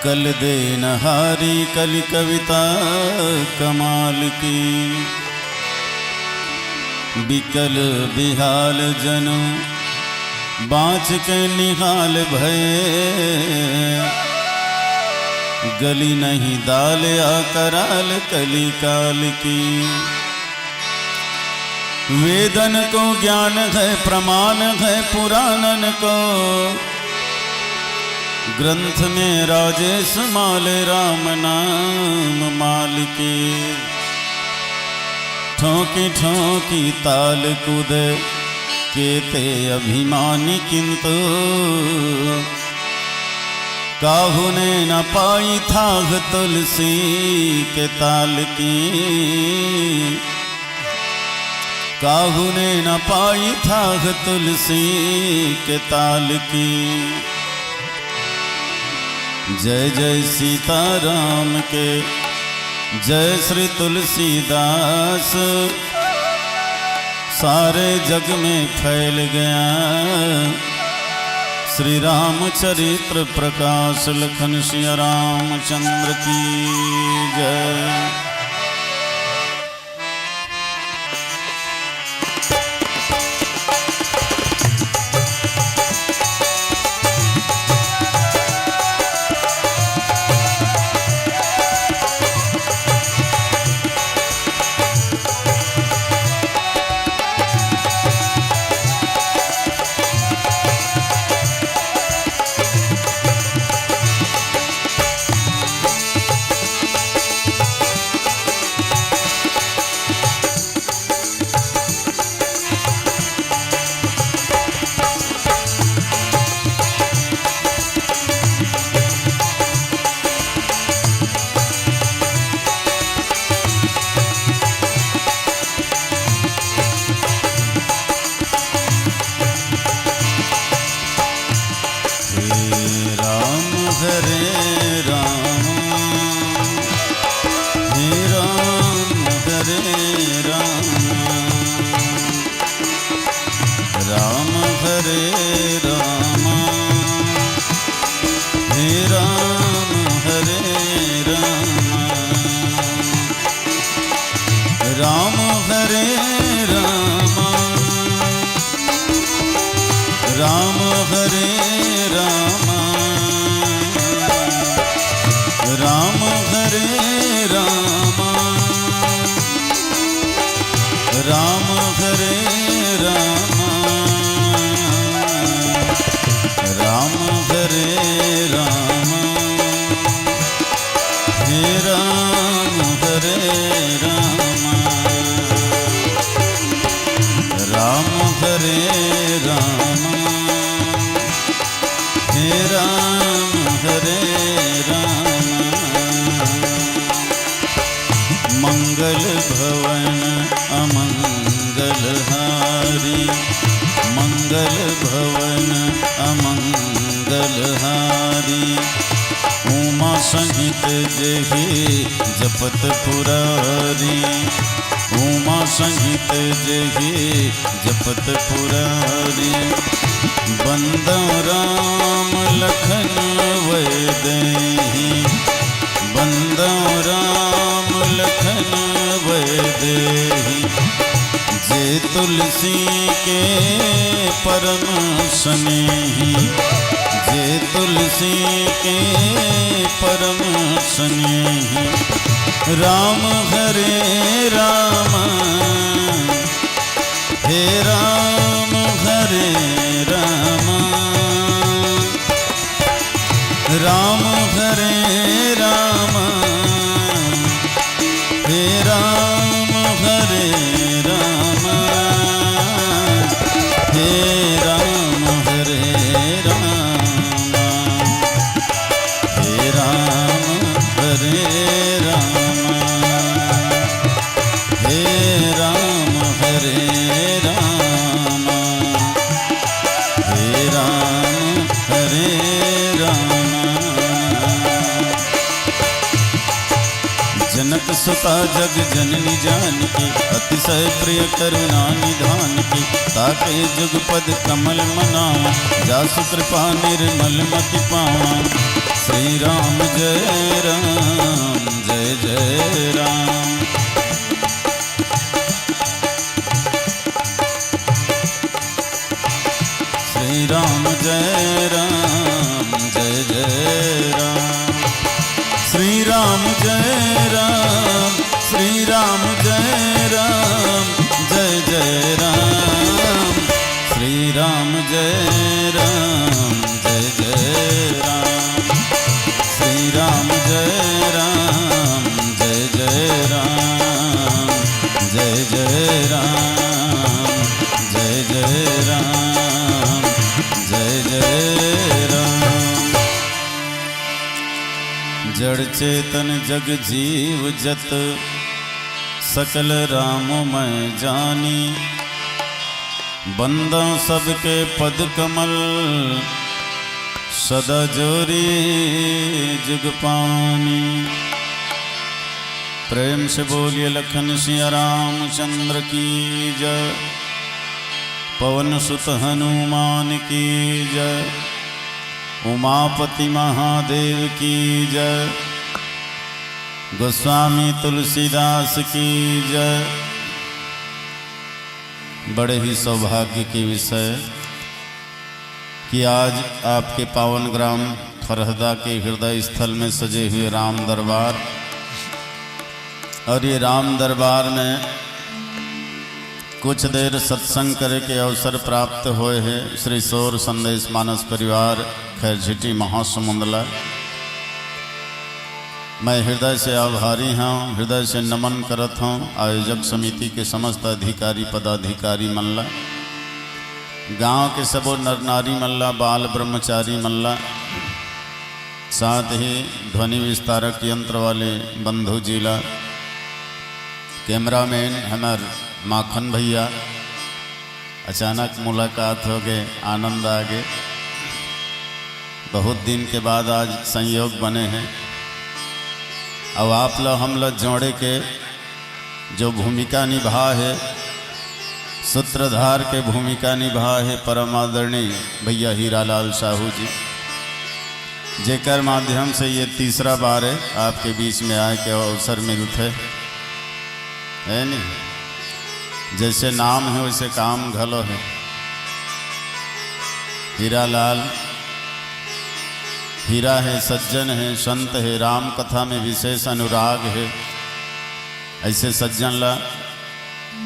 कल देनहारी कलि कविता कमाल की। बिकल बिहाल जन बाँच के निहाल भये, गली नहीं दाल कराल कली काल की। वेदन को ज्ञान है प्रमाण है पुराणन को, ग्रंथ में राजेश माल राम नाम माल के। ठोकी ठोकी ताल कूद केते अभिमानी किंतु, काहू ने न पाई थाह तुलसी के ताल की। काहू ने न पाई थाह तुलसी के ताल की। जय जय सीताराम के जय श्री तुलसीदास, सारे जग में फैल गया श्री राम चरित्र प्रकाश। लखन सिया रामचंद्र की जय। मंगल भवन अमंगल हारी, मंगल भवन अमंगल हारी। उमा संहित जही जपत पुरारी, उमा संहित जही जपत पुरारी। बंदो राम लखन वैदेही, बंदो राम लखन वैदेही। जे तुलसी के परम स्नेही, जे तुलसी के परम स्नेही। राम हरे राम, हे राम हरे राम, राम हरे राम, हे राम हरे राम, हे राम हरे राम, हे राम हरे राम, हे राम हरे राम, हे राम हरे राम। जनक सुता जग जननी जानकी, अतिशय प्रिय करुणा निधान की। ताके जुगपद कमल मनावा, जासु कृपा निर्मल मति पावा। श्री राम जय राम जय जय राम। श्री राम जय राम जय जय राम। श्री राम जय राम श्री राम जय राम जय जय राम। श्री राम जय राम जय जय राम। श्री राम जय राम जय जय राम जय जय राम जय जय राम जय जय राम। जड़ चेतन जग जीव जत सकल राम मैं जानी। बंदा सबके पद कमल सदा जोरी जुग पानी। प्रेम से बोलिए लखन सिया रामचंद्र की जय। पवन सुत हनुमान की जय। उमापति महादेव की जय। गोस्वामी तुलसीदास की जय। बड़े ही सौभाग्य के विषय कि आज आपके पावन ग्राम फरहदा के हृदय स्थल में सजे हुए राम दरबार, और ये राम दरबार में कुछ देर सत्संग करे के अवसर प्राप्त हुए हैं। श्री सौर संदेश मानस परिवार खैरझिटी महासमुंदला, मैं हृदय से आभारी हूँ, हृदय से नमन करत हूँ आयोजक समिति के समस्त अधिकारी पदाधिकारी मल्ला, गांव के सबो नर नारी मल्ला, बाल ब्रह्मचारी मल्ला, साथ ही ध्वनि विस्तारक यंत्र वाले बंधु जिला, कैमरामैन हमार माखन भैया। अचानक मुलाकात हो गए, आनंद आ गए। बहुत दिन के बाद आज संयोग बने हैं। अब आप लोग हम लोग जोड़े के जो भूमिका निभा है, सूत्रधार के भूमिका निभा है परम आदरणीय भैया हीरालाल साहू जी, जेकर माध्यम से ये तीसरा बार है आपके बीच में आए के अवसर मिलते है नहीं। जैसे नाम है वैसे काम घलो है। हीरालाल हीरा है, सज्जन है, संत है, राम कथा में विशेष अनुराग है। ऐसे सज्जन ला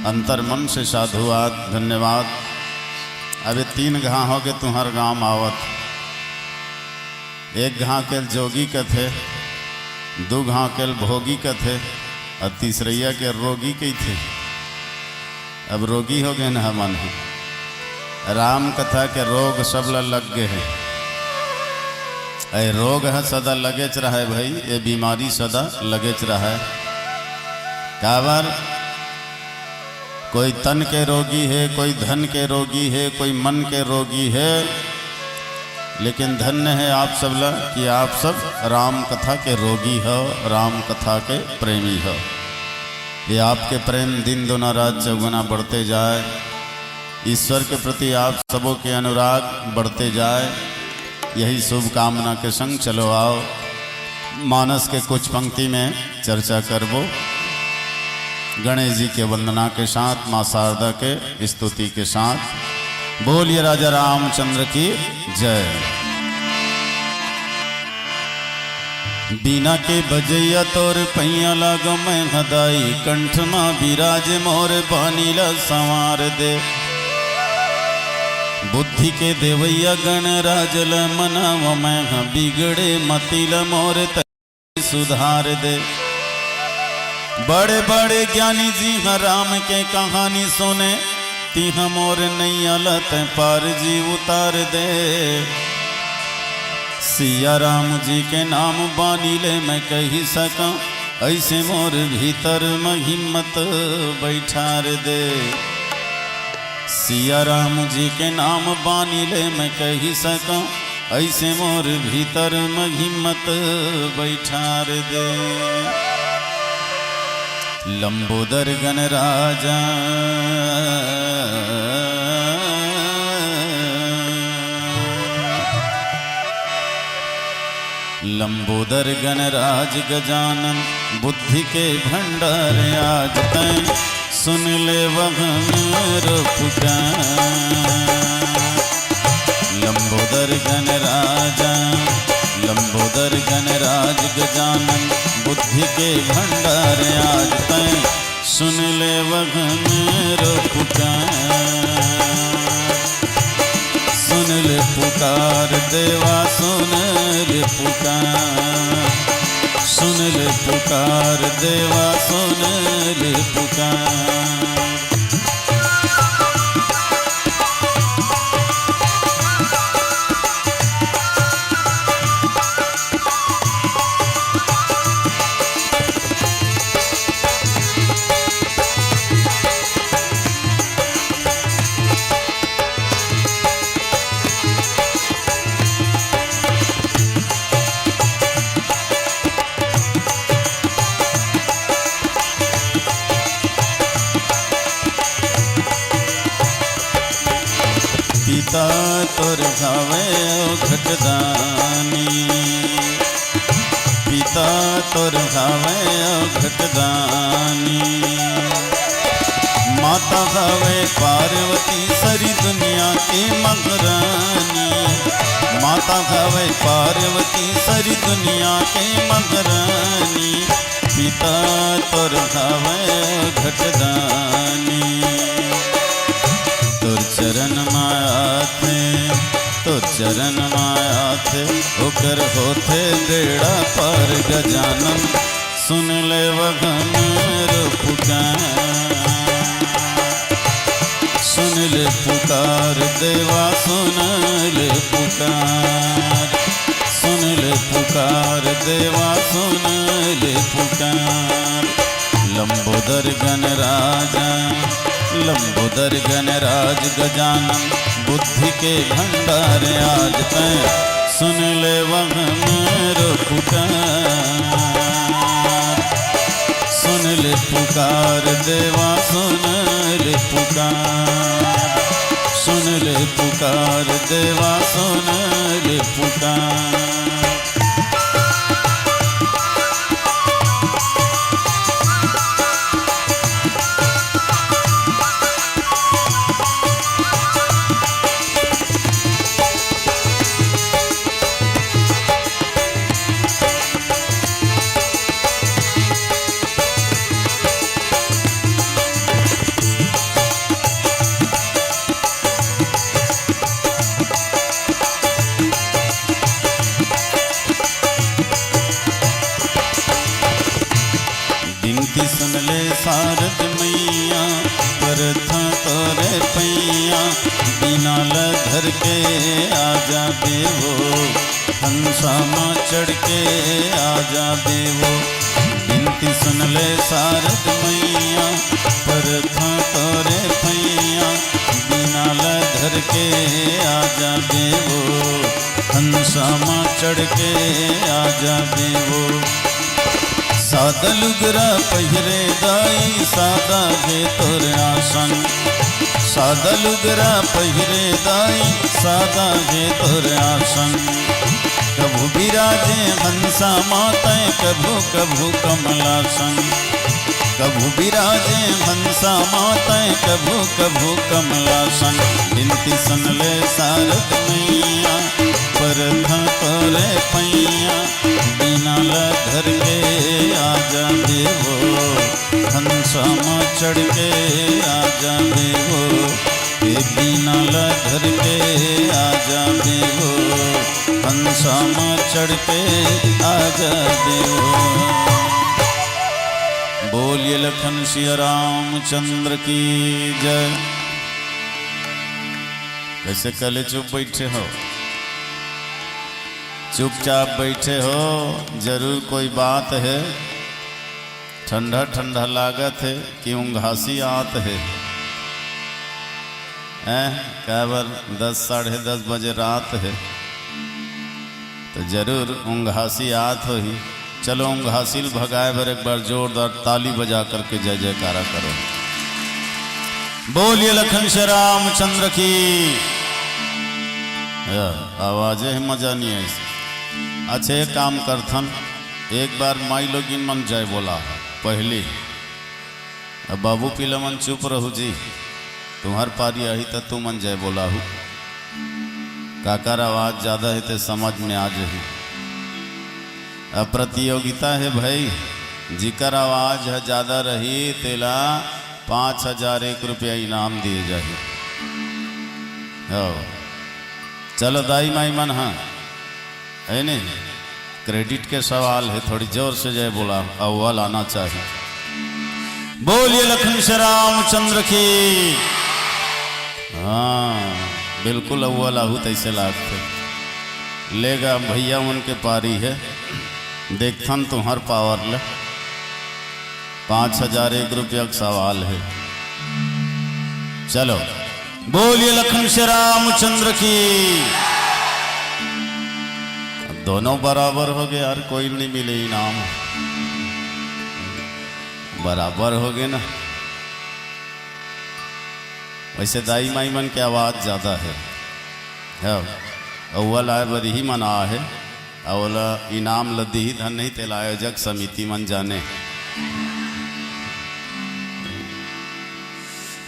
अंतर मन से साधुवाद धन्यवाद। अबे 3 घा हो के तुम्हार गांव आवत। 1 घा के जोगी कथे, 2 घा के भोगी कथे, और तीसरैया के रोगी के थे। अब रोगी हो गए न मन। राम कथा के रोग सब लग गए हैं। ऐ रोग है सदा लगेच रहा है भाई, ये बीमारी सदा लगेच रहा है। काबर कोई तन के रोगी है, कोई धन के रोगी है, कोई मन के रोगी है, लेकिन धन्य है आप सब ला कि आप सब राम कथा के रोगी हो, राम कथा के प्रेमी हो। ये आपके प्रेम दिन दुना रात चौगुना बढ़ते जाए। ईश्वर के प्रति आप सबों के अनुराग बढ़ते जाए, यही शुभ कामना के संग चलो आओ मानस के कुछ पंक्ति में चर्चा करबो। गणेश जी के वंदना के साथ, माँ शारदा के स्तुति के साथ। बोलिए राजा रामचंद्र की जय। बीना के बजैया तोर पैया लागो मैं हदाई, कंठ माँ विराज मोर बानीला संवार दे। बुद्धि के देवैया गण राजल मनाव मैं बिगड़े मतिल मोर सुधार दे। बड़े बड़े ज्ञानी जी हाँ राम के कहानी सुने, तीह मोर नैया लत पार जी उतार दे। सिया राम जी के नाम बानी ले मैं कही सका, ऐसे मोर भीतर में हिम्मत बैठार दे। सिया राम जी के नाम बानी ले मैं कही सकूं, ऐसे मोर भीतर में हिम्मत बैठार दे। लंबोदर गण राजा लंबोदर गणराज गजानन बुद्धि के भंडार आज तैं सुन ले वह मेरो पुकार। लंबोदर गणराज गजानन बुद्धि के भंडार आज तैं सुन ले वह मेरो पुकार। सुन ले पुकार देवा सुन ले पुकार, सुन ले पुकार देवा सुन ले पुकार। पिता तोर भावे घटदानी, पिता तोर भावे घटदानी। माता भावे पार्वती सारी दुनिया की मगरानी। माता भावे पार्वती सारी दुनिया की मगरानी। पिता तोर भावे घटदानी। तोर चरण माया थे, तोर चरण माया थे होकर होते बेड़ा पार गजानन सुन ले वह मेरो पुकार। सुन ले पुकार देवा सुन ले पुकार, सुन ले पुकार देवा सुन ले पुकार। लंबोदर गणराजा, लंबोदर गणराज गजानन बुद्धि के भंडार आज तैं सुन ले वह मेरो पुकार। सुन ले पुकार देवा सुन ले पुकार, सुन ले पुकार देवा सुन ले पुकार। बिनती सुन ले शारद मैया परथा तोरे पैया। बिना लधर के आजा देवो हंसा माँ चढ़ के आजा देवो। बिनती सुन ले शारद मैया परथा तोरे पैया। बिना लधर के आजा देवो हंसा माँ चढ़ के आजा देवो। सादा लुगरा पहिरे दाई सादा गे तोर आसन। सादा लुगरा पहिरे दाई सादा गे तोर आसन। कभू बिराजे हंसा माता कभू कभू कमलासन। कभू बिराजे हंसा माता कभू कभू कमलासन। बिनती सुन ले शारद मैया परथा तोरे पैया। बिना लधर के आजा देवो हंसा माँ चढ़ के आजा देवो। ये बिना लधर के आजा देवो हंसा माँ चढ़ के आजा देवो। बोलिए लखन सिया रामचंद्र की जय। कैसे कले चुप बैठे हो, चुपचाप बैठे हो, जरूर कोई बात है। ठंडा ठंडा लागत है कि ऊँघासी आत है। कैबर 10 साढ़े 10 बजे रात है तो जरूर ऊँघासी आत हो ही। चलो ऊँघासील भगाए बर एक बार जोरदार ताली बजा करके जय जयकारा करो। बोलिए लखन श्री रामचंद्र की। आवाज़ें मजा नहीं है, अच्छा एक काम करथन, एक बार माई लोगिन मन जय बोला पहली। अब बाबू पीला मन चुप रहू जी, तुम्हार पारी आई तो तू मन जय बोला हूँ। काकर आवाज ज्यादा है तो समझ में आ जाही। अब प्रतियोगिता है भाई, जिकर आवाज है ज्यादा रही तेला 5001 रुपया इनाम दिए जाही। चलो दाई माई मन, हाँ है नहीं, क्रेडिट के सवाल है, थोड़ी जोर से जय बोला, अव्वल आना चाहिए। बोलिए लक्ष्मी श्री रामचंद्र की। हाँ बिल्कुल अव्वल आहू तैसे लागते लेगा भैया, उनके पारी है। देखथन तुम्हार पावर ले, 5001 रुपया का सवाल है। चलो बोलिए लक्ष्मी श्री रामचंद्र की। दोनों बराबर हो गए यार, कोई नहीं मिले इनाम, बराबर हो गए ना। वैसे दाई माई मन की आवाज ज्यादा है, अव्वल आए बरी ही मना है, अवला इनाम लदी ही धन नहीं तेल आयोजक समिति मन जाने।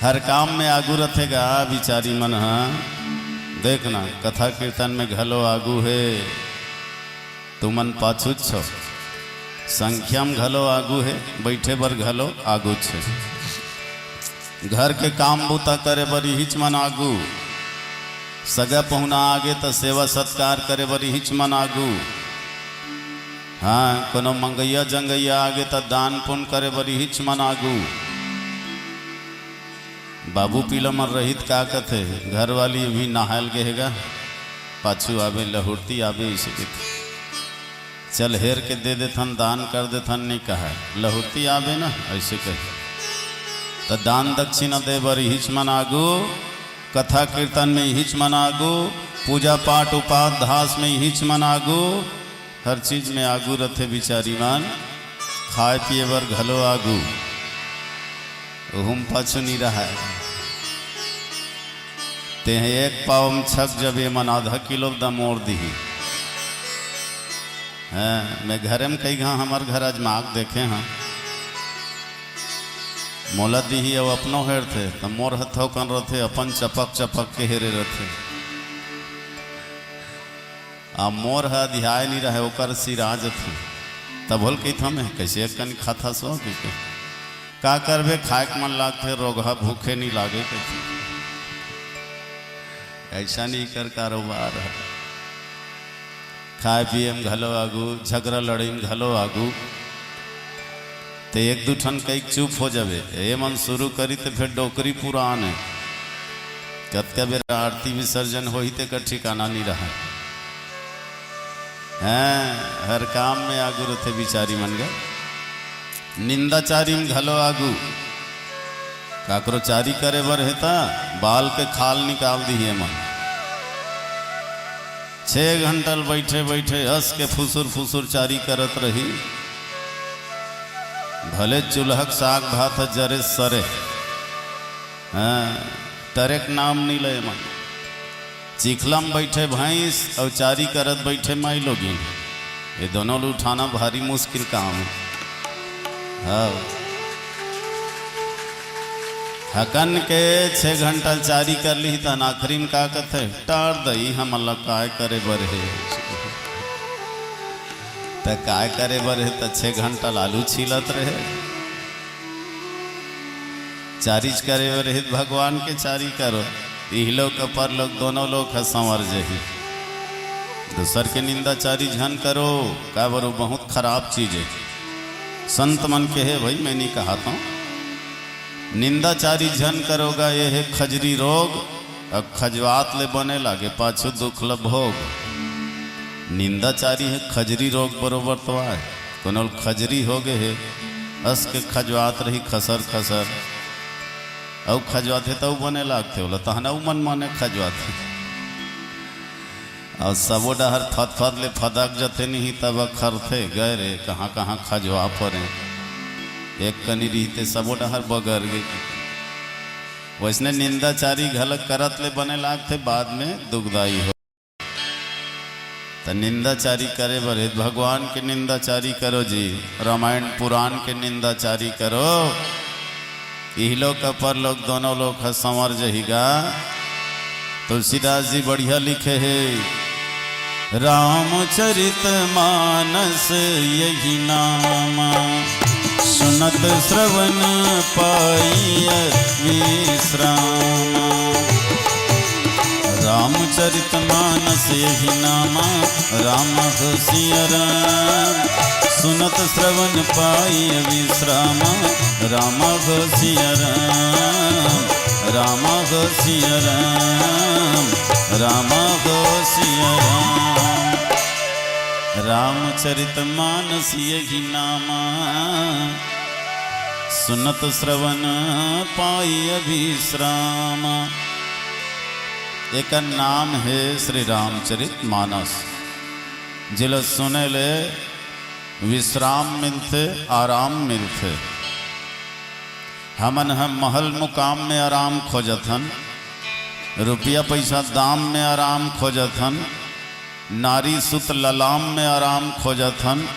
हर काम में आगू रखेगा बिचारी मन। हाँ देखना कथा कीर्तन में घलो आगू है, तुमन पाछू छो, संख्या में घलो आगू है, बैठे बर घलो आगू छे। घर के काम बूता करे बरी हिच मन आगू, सगा पहुना आगे तो सेवा सत्कार करे बरी हिच मन आगू। हाँ कोनो मंगैया जंगैया आगे तो दान पुण्य करे बरी हिच मन आगू। बाबू पीला मर रहित का कथे, घर वाली भी नहायल गहेगा, पाछू आवे लहुरती आवे, इसे चल हेर के दे देथन, दान कर देथन, नहीं कहा लहुरती आवे ना, ऐसे कहे तो दान दक्षिणा दे बरी हिच मन आगू, कथा कीर्तन में हिच मन आगू, पूजा पाठ उपाध्यास में हिच मन आगू, हर चीज में आगू रथे बिचारी मन। खाए पिए बर घलो आगू, हम पाछू नहीं रहा है। ते एक पाव में छक जब ये मन आधा किलो दा मोड़ दी। मैं घरे में कई घा हमार घर आज माग देखे हाँ, मोला दी ही अब अपनो हेर थे तो मोर हथो कन रथे, अपन चपक चपक के हेरे रथे। आ मोर है ध्याय नहीं रहे, ओकर सिराज थे तब बोल कही था मैं कैसे एक कन खाता सो के का करबे, खाए के मन लागते, रोगा भूखे नहीं लागे, ऐसा नहीं कर कारोबार है। खाए पिए में घलो आगू, झगड़ा लड़ाई में घलो आगू, तो एक दू ठन कई चुप हो जावे, ये मन शुरू करी तो फिर डोकरी पुरान है, कतका बेर आरती विसर्जन हो ही का ठिकाना नहीं रहा है। हर काम में आगू रथे बिचारी मन गा। निंदाचारी में घलो आगू, काकरो चारी करे बर हेता बाल के खाल निकाल दी है मन। 6 घंटा बैठे बैठे हंस के फुसुर फुसुर चारी करत रही, भले चूल्हक साग भात जरे सरे, हाँ टरेक नाम नहीं ले मन। चिखला में बैठे भैंस और चारी करत बैठे माई लोगी, ये दोनों उठाना भारी मुश्किल काम है। हाँ हकन के 6 घंटा चारी कर ली तन आखिरी में का कथे टार दई, हम अल्लाह काय करे बर है तो काय करे बर है तो 6 घंटा लालू छीलत रहे, चारीज करे बर है भगवान के चारी करो, यही लोग पर लोग दोनों लोग है संवर जही। दूसर के निंदाचारी झन करो का बरो बहुत खराब चीज है, संत मन के है भाई, मैं नहीं कहा था। निंदाचारी झन करोगा ये है खजरी रोग, अब खजवात ले बने लागे पाछू दुख ल भोग। निंदाचारी है खजरी रोग बरोबर तो आए, कोनो खजरी हो गए है अस के खजवात रही खसर खसर, औ खजवात है तो बने लागते बोला तहना मन माने खजवात है, और सबो डहर फत ले फदक जते नहीं तब खरथे गए रे कहाँ कहाँ खजवा पड़े, एक कनी रहते सबो डहर बगर गई। वैसने निंदाचारी घलक करत ले बने लागते बाद में दुखदाई हो। तो निंदाचारी करे बरे भगवान के निंदाचारी करो जी, रामायण पुराण के निंदाचारी करो, इहलोक का परलोक दोनों लोग है संवर जहिगा। तुलसीदास जी बढ़िया लिखे है, रामचरित मानस यही नाम, सुनत श्रवण पाई विश्राम। रामचरित मानस यही नाम, राम सिया राम, सुनत श्रवण पाई विश्राम। राम सिया राम, राम सिया राम, राम सिया राम। रामचरित मानस यही नाम, सुनत श्रवण पाई विश्राम। एक नाम है श्री रामचरित मानस, जिल सुने ले विश्राम मिलते, आराम मिलते। हमन हम महल मुकाम में आराम खोजथन, रुपया पैसा दाम में आराम खोजथन, नारी सुत ललाम में आराम खोजथन,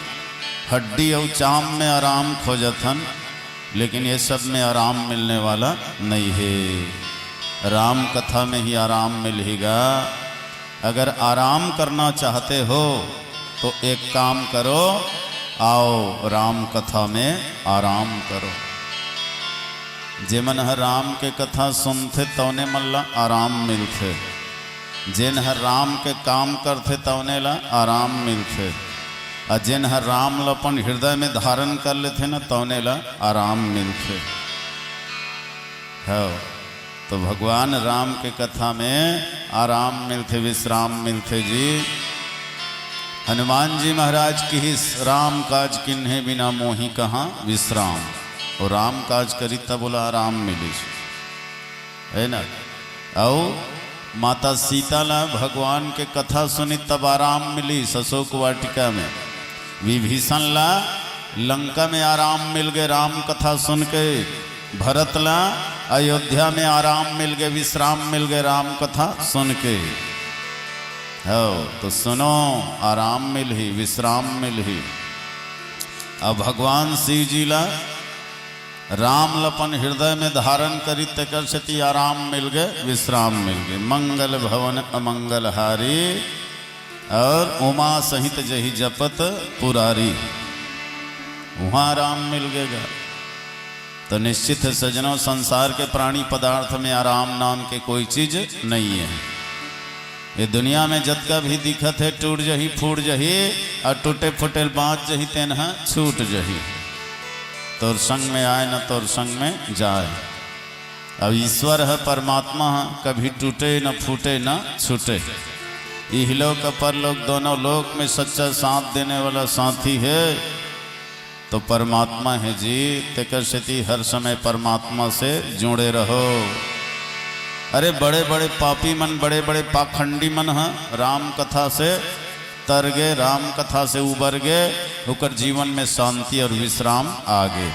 हड्डी और चाम में आराम खोजथन, लेकिन ये सब में आराम मिलने वाला नहीं है। राम कथा में ही आराम मिलेगा। अगर आराम करना चाहते हो तो एक काम करो, आओ राम कथा में आराम करो। जेमन हर राम के कथा सुनते तवने मल्ला आराम मिलते, जिन हर राम के काम करते तवने ला आराम मिलते, और जिन हर राम ला अपन हृदय में धारण कर लेते न तवने ला आराम मिलते है। तो भगवान राम के कथा में आराम मिलते, विश्राम मिलते जी। हनुमान जी महाराज की ही राम काज किन्हे बिना मोही कहाँ विश्राम, और राम काज करी तब बोला आराम मिली है ना। और माता सीता ला भगवान के कथा सुनी तब आराम मिली अशोक वाटिका में। विभीषण ला लंका में आराम मिल गए राम कथा सुन के। भरत ला अयोध्या में आराम मिल गए, विश्राम मिल गए राम कथा सुन के। हो तो सुनो, आराम मिल ही, विश्राम मिल ही। अब भगवान शिव जी ला राम लपन हृदय में धारण करी तकर से आराम मिल गए, विश्राम मिल गए। मंगल भवन अमंगल हारी, और उमा सहित जही जपत पुरारी, वहाँ आराम मिल गएगा। तो निश्चित है सजनों, संसार के प्राणी पदार्थ में आराम नाम के कोई चीज नहीं है। ये दुनिया में जत का भी दिखत है टूट जही फूट जही, और टूटे फुटेल बाँच जही तेनहा छूट जही। तोर संग में आए न तोर संग में जाए। अब ईश्वर है, परमात्मा है, कभी टूटे न फूटे न छूटे। इहलोक परलोक दोनों लोक में सच्चा साथ देने वाला साथी है तो परमात्मा है जी। तेकर से हर समय परमात्मा से जुड़े रहो। अरे बड़े बड़े पापी मन, बड़े बड़े पाखंडी मन हैं, राम कथा से तर गए, राम कथा से उबर गए, होकर जीवन में शांति और विश्राम आ गए।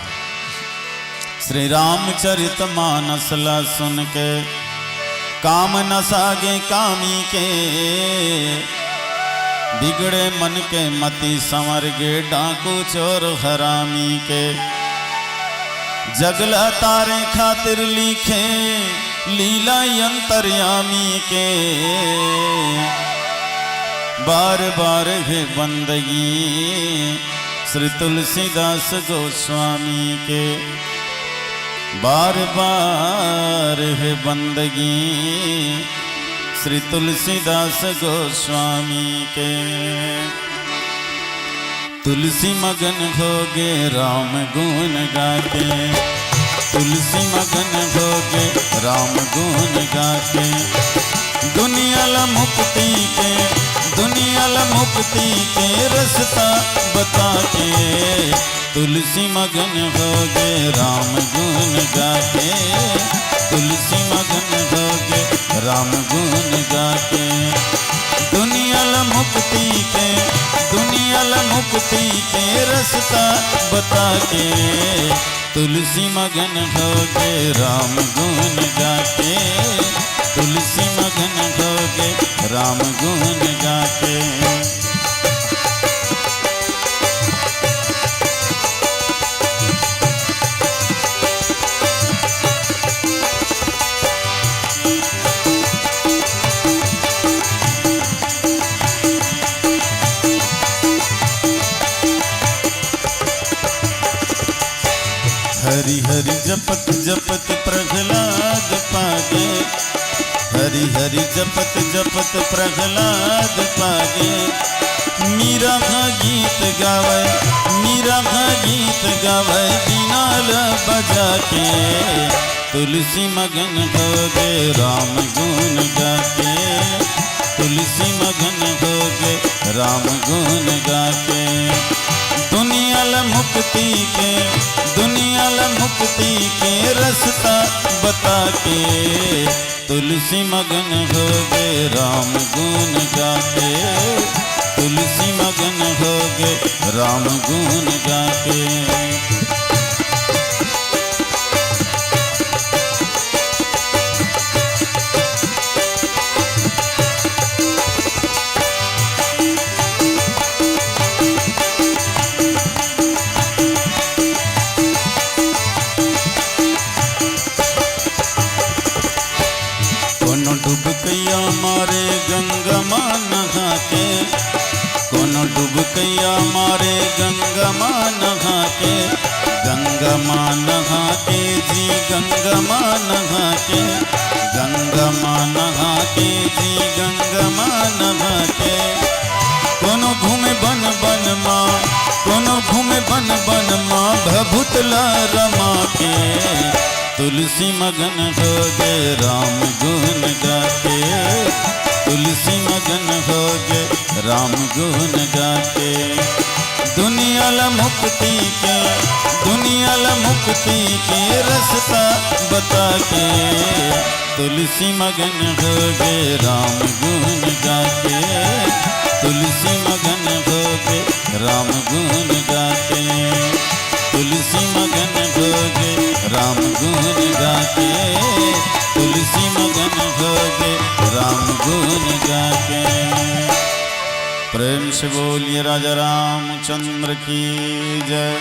श्री रामचरित मानस ला सुन के काम न सागे कामी के, बिगड़े मन के मति संवर गे डाकू चोर हरामी के। जगला तारे खातिर लिखे लीला अंतर्यामी के, बार बार है बंदगी श्री तुलसीदास गोस्वामी के। बार बार है बंदगी श्री तुलसीदास गोस्वामी के। तुलसी मगन हो गे राम गुण गाके, तुलसी मगन हो गे राम गुण गाके। दुनिया ला मुक्ति के, दुनिया ला मुक्ति के रास्ता बता के। तुलसी मगन हो गे राम गुण गाके, तुलसी मगन हो गे राम गुण गाके। दुनिया ला मुक्ति के, दुनिया ला मुक्ति के रास्ता बता के। तुलसी मगन हो गे राम गुण गाके, तुलसी मगन हो गे राम गुण गाके। हरि हरि जपत जपत प्रहलाद पागे, हरि हरि जपत जपत प्रहलाद पागे। मीरा का गीत गावे, मीरा का गीत गावे बीनाल बजा के। तुलसी मगन हो गए राम गुण गाके, तुलसी मगन हो गए राम गुण गाके। दुनिया ल मुक्ति के, दुनिया ल मुक्ति के रास्ता बता के। तुलसी मगन हो गए राम गुण गाके, तुलसी मगन हो गए राम गुण गाके। डुबकैया मारे गंगा माँ नहा के, कोनो डुबकैया मारे गंगा माँ नहा के। गंगा माँ नहा के जी, गंगा माँ नहा के, गंगा माँ नहा के जी, गंगा माँ नहा के। कोनो घूमे बन बन माँ, कोनो घूमे बन बन माँ भभुतला रमा के। तुलसी मगन हो गए राम गुण गाके, तुलसी मगन हो गए राम गुण गाके। दुनिया ल मुक्ति के, दुनिया ल मुक्ति के रास्ता बता के। तुलसी मगन हो गए राम गुण गाके, तुलसी मगन हो गए राम गुण गाके। तुलसी मगन हो गए राम गुण गाके, तुलसी मगन हो गए राम गुण गाके। प्रेम से बोलिए राजा रामचंद्र की जय।